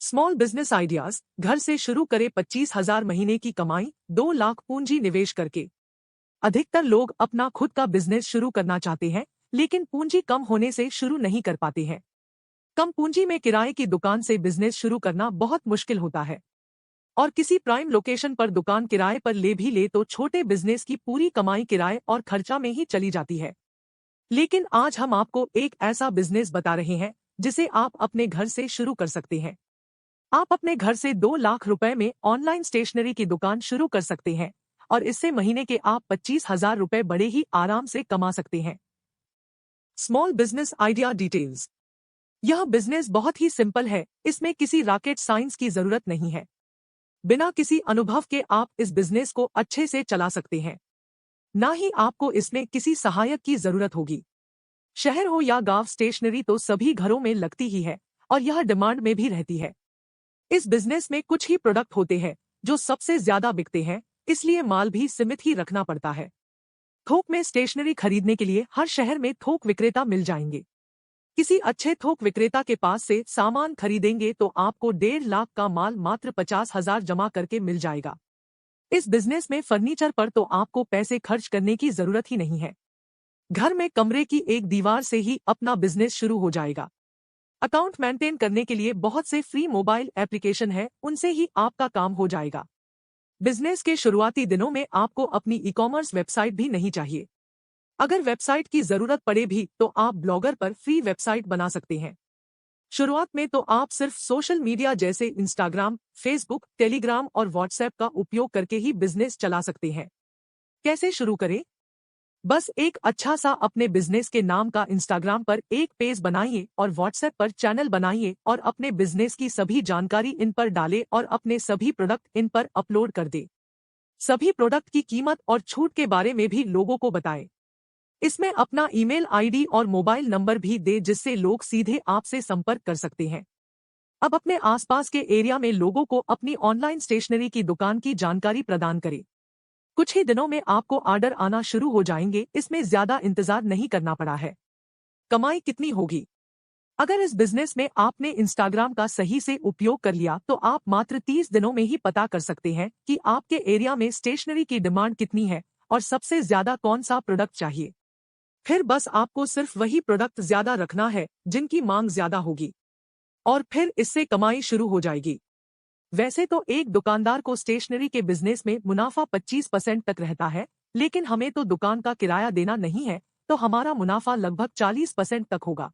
Small business ideas. घर से शुरू करें 25,000 महीने की कमाई, 2 लाख पूंजी निवेश करके। अधिकतर लोग अपना खुद का बिजनेस शुरू करना चाहते हैं, लेकिन पूंजी कम होने से शुरू नहीं कर पाते हैं। कम पूंजी में किराए की दुकान से बिजनेस शुरू करना बहुत मुश्किल होता है, और किसी प्राइम लोकेशन पर दुकान किराए पर ले तो छोटे बिजनेस की पूरी कमाई किराए और खर्चा में ही चली जाती है। लेकिन आज हम आपको एक ऐसा बिजनेस बता रहे हैं जिसे आप अपने घर से शुरू कर सकते हैं। आप अपने घर से 2 लाख रुपए में ऑनलाइन स्टेशनरी की दुकान शुरू कर सकते हैं, और इससे महीने के आप 25,000 रुपए बड़े ही आराम से कमा सकते हैं। Small business idea details. यह बिजनेस बहुत ही सिंपल है, इसमें किसी रॉकेट साइंस की जरूरत नहीं है। बिना किसी अनुभव के आप इस बिजनेस को अच्छे से चला सकते हैं। ना ही आपको इसमें किसी सहायक की जरूरत होगी। शहर हो या गांव, स्टेशनरी तो सभी घरों में लगती ही है, और यह डिमांड में भी रहती है। इस बिजनेस में कुछ ही प्रोडक्ट होते हैं जो सबसे ज्यादा बिकते हैं, इसलिए माल भी सीमित ही रखना पड़ता है। थोक में स्टेशनरी खरीदने के लिए हर शहर में थोक विक्रेता मिल जाएंगे। किसी अच्छे थोक विक्रेता के पास से सामान खरीदेंगे तो आपको 1.5 लाख का माल मात्र 50,000 जमा करके मिल जाएगा। इस बिजनेस में फर्नीचर पर तो आपको पैसे खर्च करने की जरूरत ही नहीं है। घर में कमरे की एक दीवार से ही अपना बिजनेस शुरू हो जाएगा। अकाउंट मेंटेन करने के लिए बहुत से फ्री मोबाइल एप्लीकेशन है, उनसे ही आपका काम हो जाएगा। बिजनेस के शुरुआती दिनों में आपको अपनी ई-कॉमर्स वेबसाइट भी नहीं चाहिए। अगर वेबसाइट की जरूरत पड़े भी तो आप ब्लॉगर पर फ्री वेबसाइट बना सकते हैं। शुरुआत में तो आप सिर्फ सोशल मीडिया जैसे इंस्टाग्राम, फेसबुक, टेलीग्राम और व्हाट्सएप का उपयोग करके ही बिजनेस चला सकते हैं। कैसे शुरू करें? बस एक अच्छा सा अपने बिजनेस के नाम का इंस्टाग्राम पर एक पेज बनाइए और व्हाट्सएप पर चैनल बनाइए, और अपने बिजनेस की सभी जानकारी इन पर डालें और अपने सभी प्रोडक्ट इन पर अपलोड कर दें। सभी प्रोडक्ट की कीमत और छूट के बारे में भी लोगों को बताएं। इसमें अपना ईमेल आईडी और मोबाइल नंबर भी दे, जिससे लोग सीधे आपसे संपर्क कर सकते हैं। अब अपने आसपास के एरिया में लोगों को अपनी ऑनलाइन स्टेशनरी की दुकान की जानकारी प्रदान करें। कुछ ही दिनों में आपको ऑर्डर आना शुरू हो जाएंगे, इसमें ज्यादा इंतजार नहीं करना पड़ा है। कमाई कितनी होगी? अगर इस बिजनेस में आपने इंस्टाग्राम का सही से उपयोग कर लिया तो आप मात्र 30 दिनों में ही पता कर सकते हैं कि आपके एरिया में स्टेशनरी की डिमांड कितनी है और सबसे ज्यादा कौन सा प्रोडक्ट चाहिए। फिर बस आपको सिर्फ वही प्रोडक्ट ज्यादा रखना है जिनकी मांग ज्यादा होगी, और फिर इससे कमाई शुरू हो जाएगी। वैसे तो एक दुकानदार को स्टेशनरी के बिजनेस में मुनाफा 25% तक रहता है, लेकिन हमें तो दुकान का किराया देना नहीं है, तो हमारा मुनाफा लगभग 40% तक होगा।